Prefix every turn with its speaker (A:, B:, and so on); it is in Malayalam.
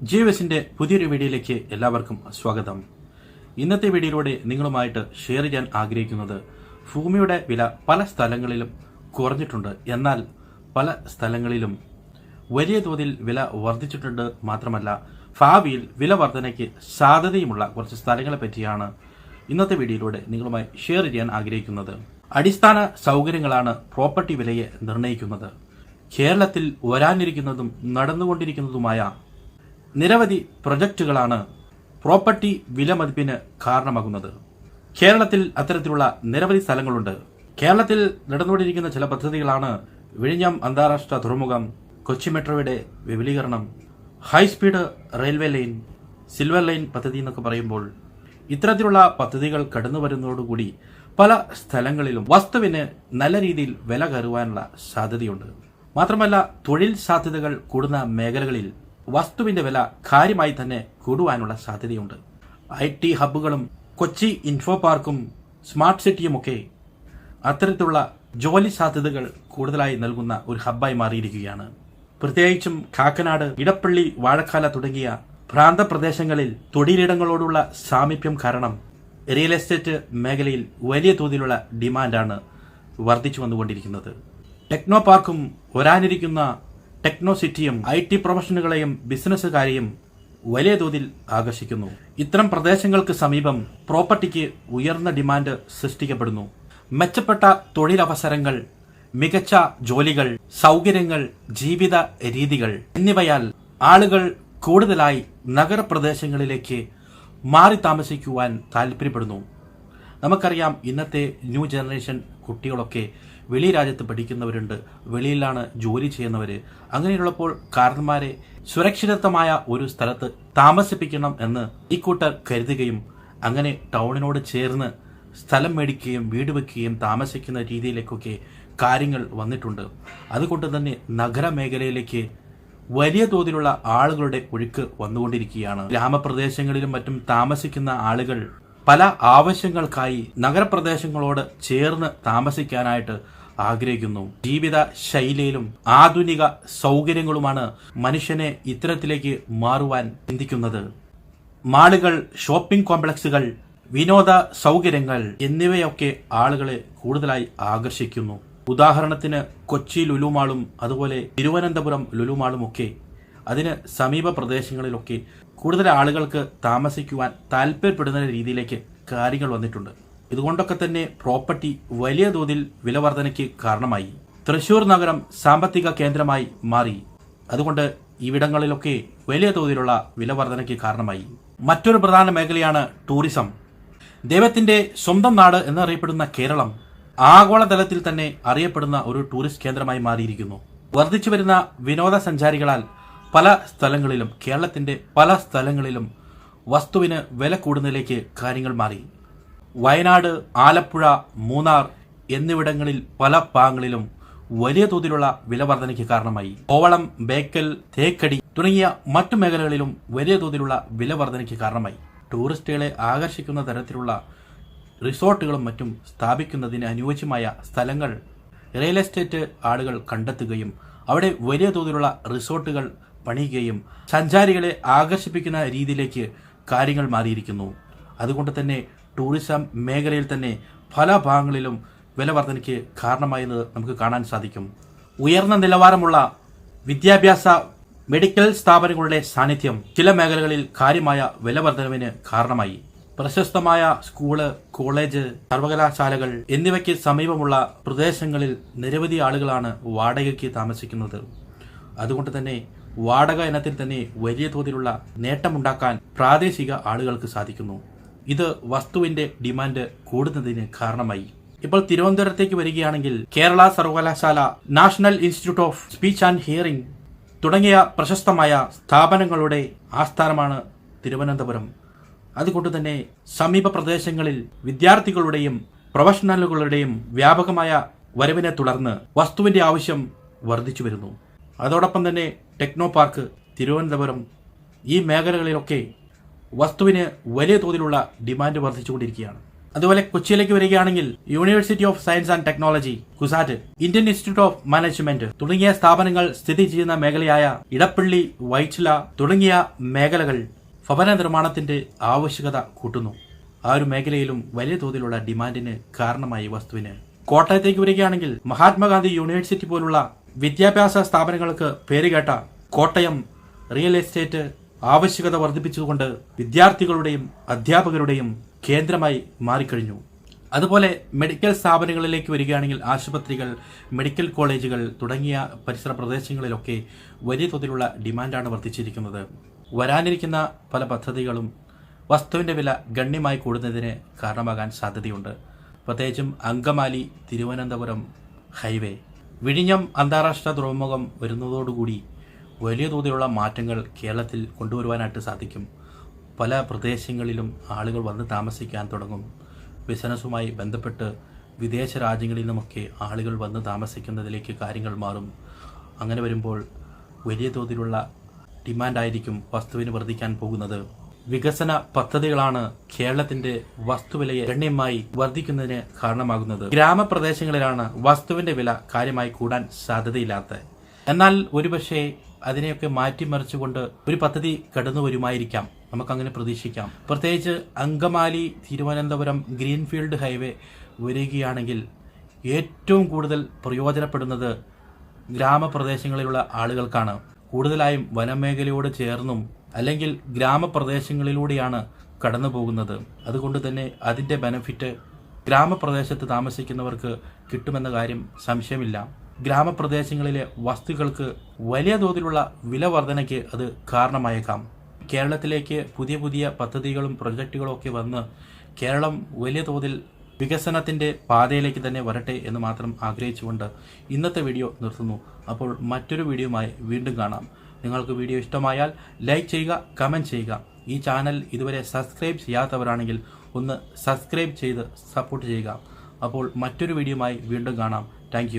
A: ജിവിഎസിന്റെ പുതിയൊരു വീഡിയോയിലേക്ക് എല്ലാവർക്കും സ്വാഗതം. ഇന്നത്തെ വീഡിയോയിലൂടെ നിങ്ങളുമായിട്ട് ഷെയർ ചെയ്യാൻ ആഗ്രഹിക്കുന്നത് ഭൂമിയുടെ വില പല സ്ഥലങ്ങളിലും കുറഞ്ഞിട്ടുണ്ട്, എന്നാൽ പല സ്ഥലങ്ങളിലും വലിയ തോതിൽ വില വർദ്ധിച്ചിട്ടുണ്ട്. മാത്രമല്ല ഭാവിയിൽ വില വർധനയ്ക്ക് സാധ്യതയുമുള്ള കുറച്ച് സ്ഥലങ്ങളെ പറ്റിയാണ് ഇന്നത്തെ വീഡിയോയിലൂടെ നിങ്ങളുമായി ഷെയർ ചെയ്യാൻ ആഗ്രഹിക്കുന്നത്. അടിസ്ഥാന സൗകര്യങ്ങളാണ് പ്രോപ്പർട്ടി വിലയെ നിർണ്ണയിക്കുന്നത്. കേരളത്തിൽ വരാനിരിക്കുന്നതും നടന്നുകൊണ്ടിരിക്കുന്നതുമായ നിരവധി പ്രൊജക്റ്റുകളാണ് പ്രോപ്പർട്ടി വിലമതിപ്പിന് കാരണമാകുന്നത്. കേരളത്തിൽ അത്തരത്തിലുള്ള നിരവധി സ്ഥലങ്ങളുണ്ട്. കേരളത്തിൽ നടന്നുകൊണ്ടിരിക്കുന്ന ചില പദ്ധതികളാണ് വിഴിഞ്ഞം അന്താരാഷ്ട്ര തുറമുഖം, കൊച്ചി മെട്രോയുടെ വിപുലീകരണം, high speed railway line, silver line പദ്ധതി എന്നൊക്കെ പറയുമ്പോൾ ഇത്തരത്തിലുള്ള പദ്ധതികൾ കടന്നു വരുന്നതോടുകൂടി പല സ്ഥലങ്ങളിലും വസ്തുവിന് നല്ല രീതിയിൽ വില കയറുവാനുള്ള സാധ്യതയുണ്ട്. മാത്രമല്ല തൊഴിൽ സാധ്യതകൾ കൂടുന്ന മേഖലകളിൽ വസ്തുവിന്റെ വില കാര്യമായി തന്നെ കൂടുവാനുള്ള സാധ്യതയുണ്ട്. IT ഹബ്ബുകളും കൊച്ചി ഇൻഫോ പാർക്കും സ്മാർട്ട് സിറ്റിയുമൊക്കെ അത്തരത്തിലുള്ള ജോലി സാധ്യതകൾ കൂടുതലായി നൽകുന്ന ഒരു ഹബ്ബായി മാറിയിരിക്കുകയാണ്. പ്രത്യേകിച്ചും കാക്കനാട്, ഇടപ്പള്ളി, വാഴക്കാല തുടങ്ങിയ പ്രാന്തപ്രദേശങ്ങളിൽ തൊഴിലിടങ്ങളോടുള്ള സാമീപ്യം കാരണം റിയൽ എസ്റ്റേറ്റ് മേഖലയിൽ വലിയ തോതിലുള്ള ഡിമാൻഡാണ് വർദ്ധിച്ചു വന്നുകൊണ്ടിരിക്കുന്നത്. ടെക്നോ പാർക്കും വരാനിരിക്കുന്ന ടെക്നോ സിറ്റിയും IT പ്രൊഫഷണലുകളെയും ബിസിനസ്സുകാരെയും വലിയ തോതിൽ ആകർഷിക്കുന്നു. ഇത്തരം പ്രദേശങ്ങൾക്ക് സമീപം പ്രോപ്പർട്ടിക്ക് ഉയർന്ന ഡിമാൻഡ് സൃഷ്ടിക്കപ്പെടുന്നു. മെച്ചപ്പെട്ട തൊഴിലവസരങ്ങൾ, മികച്ച ജോലികൾ, സൗകര്യങ്ങൾ, ജീവിത രീതികൾ എന്നിവയാൽ ആളുകൾ കൂടുതലായി നഗരപ്രദേശങ്ങളിലേക്ക് മാറി താമസിക്കുവാൻ താല്പര്യപ്പെടുന്നു. നമുക്കറിയാം, ഇന്നത്തെ ന്യൂ ജനറേഷൻ കുട്ടികളൊക്കെ വെളി രാജ്യത്ത് പഠിക്കുന്നവരുണ്ട്, വെളിയിലാണ് ജോലി ചെയ്യുന്നവര്. അങ്ങനെയുള്ളപ്പോൾ കാരണന്മാരെ സുരക്ഷിതത്വമായ ഒരു സ്ഥലത്ത് താമസിപ്പിക്കണം എന്ന് ഇക്കൂട്ടർ കരുതുകയും അങ്ങനെ ടൗണിനോട് ചേർന്ന് സ്ഥലം മേടിക്കുകയും വീട് വെക്കുകയും താമസിക്കുന്ന രീതിയിലേക്കൊക്കെ കാര്യങ്ങൾ വന്നിട്ടുണ്ട്. അതുകൊണ്ട് തന്നെ നഗരമേഖലയിലേക്ക് വലിയ തോതിലുള്ള ആളുകളുടെ ഒഴുക്ക് വന്നുകൊണ്ടിരിക്കുകയാണ്. ഗ്രാമപ്രദേശങ്ങളിലും മറ്റും താമസിക്കുന്ന ആളുകൾ പല ആവശ്യങ്ങൾക്കായി നഗരപ്രദേശങ്ങളോട് ചേർന്ന് താമസിക്കാനായിട്ട് ആഗ്രഹിക്കുന്നു. ജീവിത ശൈലിയിലും ആധുനിക സൗകര്യങ്ങളുമാണ് മനുഷ്യനെ ഇത്തരത്തിലേക്ക് മാറുവാൻ ചിന്തിക്കുന്നത്. മാളുകൾ, ഷോപ്പിംഗ് കോംപ്ലക്സുകൾ, വിനോദ സൗകര്യങ്ങൾ എന്നിവയൊക്കെ ആളുകളെ കൂടുതലായി ആകർഷിക്കുന്നു. ഉദാഹരണത്തിന് കൊച്ചി ലുലുമാളും അതുപോലെ തിരുവനന്തപുരം ലുലുമാളും ഒക്കെ അതിന് സമീപ പ്രദേശങ്ങളിലൊക്കെ കൂടുതൽ ആളുകൾക്ക് താമസിക്കുവാൻ താല്പര്യപ്പെടുന്ന രീതിയിലേക്ക് കാര്യങ്ങൾ വന്നിട്ടുണ്ട്. ഇതുകൊണ്ടൊക്കെ തന്നെ പ്രോപ്പർട്ടി വലിയ തോതിൽ വിലവർധനയ്ക്ക് കാരണമായി. തൃശൂർ നഗരം സാമ്പത്തിക കേന്ദ്രമായി മാറി. അതുകൊണ്ട് ഇവിടങ്ങളിലൊക്കെ വലിയ തോതിലുള്ള വിലവർധനയ്ക്ക് കാരണമായി. മറ്റൊരു പ്രധാന മേഖലയാണ് ടൂറിസം. ദൈവത്തിന്റെ സ്വന്തം നാട് എന്നറിയപ്പെടുന്ന കേരളം ആഗോളതലത്തിൽ തന്നെ അറിയപ്പെടുന്ന ഒരു ടൂറിസ്റ്റ് കേന്ദ്രമായി മാറിയിരിക്കുന്നു. വർദ്ധിച്ചു വരുന്ന വിനോദസഞ്ചാരികളാൽ പല സ്ഥലങ്ങളിലും, കേരളത്തിന്റെ പല സ്ഥലങ്ങളിലും വസ്തുവിന് വില കൂടുന്നതിലേക്ക് കാര്യങ്ങൾ മാറി. വയനാട്, ആലപ്പുഴ, മൂന്നാർ എന്നിവിടങ്ങളിൽ പല ഭാഗങ്ങളിലും വലിയ തോതിലുള്ള വിലവർധനയ്ക്ക് കാരണമായി. കോവളം, ബേക്കൽ, തേക്കടി തുടങ്ങിയ മറ്റു മേഖലകളിലും വലിയ തോതിലുള്ള വിലവർധനയ്ക്ക് കാരണമായി. ടൂറിസ്റ്റുകളെ ആകർഷിക്കുന്ന തരത്തിലുള്ള റിസോർട്ടുകളും മറ്റും സ്ഥാപിക്കുന്നതിന് അനുയോജ്യമായ സ്ഥലങ്ങൾ റിയൽ എസ്റ്റേറ്റ് ആളുകൾ കണ്ടെത്തുകയും അവിടെ വലിയ തോതിലുള്ള റിസോർട്ടുകൾ പണിയുകയും സഞ്ചാരികളെ ആകർഷിപ്പിക്കുന്ന രീതിയിലേക്ക് കാര്യങ്ങൾ മാറിയിരിക്കുന്നു. അതുകൊണ്ട് തന്നെ ടൂറിസം മേഖലയിൽ തന്നെ പല ഭാഗങ്ങളിലും വിലവർധനയ്ക്ക് കാരണമായെന്ന് നമുക്ക് കാണാൻ സാധിക്കും. ഉയർന്ന നിലവാരമുള്ള വിദ്യാഭ്യാസ മെഡിക്കൽ സ്ഥാപനങ്ങളുടെ സാന്നിധ്യം ചില മേഖലകളിൽ കാര്യമായ വിലവർധനവിന് കാരണമായി. പ്രശസ്തമായ സ്കൂള്, കോളേജ്, സർവകലാശാലകൾ എന്നിവയ്ക്ക് സമീപമുള്ള പ്രദേശങ്ങളിൽ നിരവധി ആളുകളാണ് വാടകയ്ക്ക് താമസിക്കുന്നത്. അതുകൊണ്ട് തന്നെ വാടക ഇനത്തിൽ തന്നെ വലിയ തോതിലുള്ള നേട്ടമുണ്ടാക്കാൻ പ്രാദേശിക ആളുകൾക്ക് സാധിക്കുന്നു. ഇത് വസ്തുവിന്റെ ഡിമാൻഡ് കൂടുന്നതിന് കാരണമായി. ഇപ്പോൾ തിരുവനന്തപുരത്തേക്ക് വരികയാണെങ്കിൽ കേരള സർവകലാശാല, national institute of speech and hearing തുടങ്ങിയ പ്രശസ്തമായ സ്ഥാപനങ്ങളുടെ ആസ്ഥാനമാണ് തിരുവനന്തപുരം. അതുകൊണ്ട് തന്നെ സമീപ പ്രദേശങ്ങളിൽ വിദ്യാർത്ഥികളുടെയും പ്രൊഫഷണലുകളുടെയും വ്യാപകമായ വരവിനെ തുടർന്ന് വസ്തുവിന്റെ ആവശ്യം വർദ്ധിച്ചു വരുന്നു. അതോടൊപ്പം തന്നെ ടെക്നോ പാർക്ക്, തിരുവനന്തപുരം ഈ മേഖലകളിലൊക്കെ വസ്തുവിന് വലിയ തോതിലുള്ള ഡിമാൻഡ് വർദ്ധിച്ചുകൊണ്ടിരിക്കുകയാണ്. അതുപോലെ കൊച്ചിയിലേക്ക് വരികയാണെങ്കിൽ university of science and technology, CUSAT, Indian institute of management തുടങ്ങിയ സ്ഥാപനങ്ങൾ സ്ഥിതി ചെയ്യുന്ന മേഖലയായ ഇടപ്പള്ളി, വൈറ്റില തുടങ്ങിയ മേഖലകൾ ഭവന നിർമ്മാണത്തിന്റെ ആവശ്യകത കൂട്ടുന്നു. ആ ഒരു മേഖലയിലും വലിയ തോതിലുള്ള ഡിമാൻഡിന് കാരണമായി വസ്തുവിന്. കോട്ടയത്തേക്ക് വരികയാണെങ്കിൽ മഹാത്മാഗാന്ധി യൂണിവേഴ്സിറ്റി പോലുള്ള വിദ്യാഭ്യാസ സ്ഥാപനങ്ങൾക്ക് പേരുകേട്ട കോട്ടയം റിയൽ എസ്റ്റേറ്റ് ആവശ്യകത വർദ്ധിപ്പിച്ചുകൊണ്ട് വിദ്യാർത്ഥികളുടെയും അധ്യാപകരുടെയും കേന്ദ്രമായി മാറിക്കഴിഞ്ഞു. അതുപോലെ മെഡിക്കൽ സ്ഥാപനങ്ങളിലേക്ക് വരികയാണെങ്കിൽ ആശുപത്രികൾ, മെഡിക്കൽ കോളേജുകൾ തുടങ്ങിയ പരിസര പ്രദേശങ്ങളിലൊക്കെ വലിയ തോതിലുള്ള ഡിമാൻഡാണ് വർദ്ധിച്ചിരിക്കുന്നത്. വരാനിരിക്കുന്ന പല പദ്ധതികളും വസ്തുവിന്റെ വില ഗണ്യമായി കൂടുന്നതിന് കാരണമാകാൻ സാധ്യതയുണ്ട്. പ്രത്യേകിച്ചും അങ്കമാലി തിരുവനന്തപുരം ഹൈവേ, വിഴിഞ്ഞം അന്താരാഷ്ട്ര തുറമുഖം വരുന്നതോടുകൂടി വലിയ തോതിലുള്ള മാറ്റങ്ങൾ കേരളത്തിൽ കൊണ്ടുവരുവാനായിട്ട് സാധിക്കും. പല പ്രദേശങ്ങളിലും ആളുകൾ വന്ന് താമസിക്കാൻ തുടങ്ങും. ബിസിനസ്സുമായി ബന്ധപ്പെട്ട് വിദേശ രാജ്യങ്ങളിൽ നിന്നുമൊക്കെ ആളുകൾ വന്ന് താമസിക്കുന്നതിലേക്ക് കാര്യങ്ങൾ മാറും. അങ്ങനെ വരുമ്പോൾ വലിയ തോതിലുള്ള ഡിമാൻഡായിരിക്കും വസ്തുവിന് വർദ്ധിക്കാൻ പോകുന്നത്. വികസന പദ്ധതികളാണ് കേരളത്തിന്റെ വസ്തുവിലയെ ഗണ്യമായി വർദ്ധിക്കുന്നതിന് കാരണമാകുന്നത്. ഗ്രാമപ്രദേശങ്ങളിലാണ് വസ്തുവിന്റെ വില കാര്യമായി കൂടാൻ സാധ്യതയില്ലാത്തത്. എന്നാൽ ഒരുപക്ഷെ അതിനെയൊക്കെ മാറ്റിമറിച്ചുകൊണ്ട് ഒരു പദ്ധതി കടന്നു വരുമായിരിക്കാം, നമുക്കങ്ങനെ പ്രതീക്ഷിക്കാം. പ്രത്യേകിച്ച് അങ്കമാലി തിരുവനന്തപുരം ഗ്രീൻഫീൽഡ് ഹൈവേ വരികയാണെങ്കിൽ ഏറ്റവും കൂടുതൽ പ്രയോജനപ്പെടുന്നത് ഗ്രാമപ്രദേശങ്ങളിലുള്ള ആളുകൾക്കാണ്. കൂടുതലായും വനമേഖലയോട് ചേർന്നും അല്ലെങ്കിൽ ഗ്രാമപ്രദേശങ്ങളിലൂടെയാണ് കടന്നു പോകുന്നത്. അതുകൊണ്ട് തന്നെ അതിന്റെ ബെനഫിറ്റ് ഗ്രാമപ്രദേശത്ത് താമസിക്കുന്നവർക്ക് കിട്ടുമെന്ന കാര്യം സംശയമില്ല. ഗ്രാമപ്രദേശങ്ങളിലെ വസ്തുക്കൾക്ക് വലിയ തോതിലുള്ള വില വർധനയ്ക്ക് അത് കാരണമായേക്കാം. കേരളത്തിലേക്ക് പുതിയ പുതിയ പദ്ധതികളും പ്രൊജക്റ്റുകളും ഒക്കെ വന്ന് കേരളം വലിയ തോതിൽ വികസനത്തിന്റെ പാതയിലേക്ക് തന്നെ വരട്ടെ എന്ന് മാത്രം ആഗ്രഹിച്ചുകൊണ്ട് ഇന്നത്തെ വീഡിയോ നിർത്തുന്നു. അപ്പോൾ മറ്റൊരു വീഡിയോയുമായി വീണ്ടും കാണാം. നിങ്ങൾക്ക് വീഡിയോ ഇഷ്ടമായാൽ ലൈക്ക് ചെയ്യുക, കമന്റ് ചെയ്യുക. ഈ ചാനൽ ഇതുവരെ സബ്സ്ക്രൈബ് ചെയ്യാത്തവരാണെങ്കിൽ ഒന്ന് സബ്സ്ക്രൈബ് ചെയ്ത് സപ്പോർട്ട് ചെയ്യുക. അപ്പോൾ മറ്റൊരു വീഡിയോയുമായി വീണ്ടും കാണാം. താങ്ക്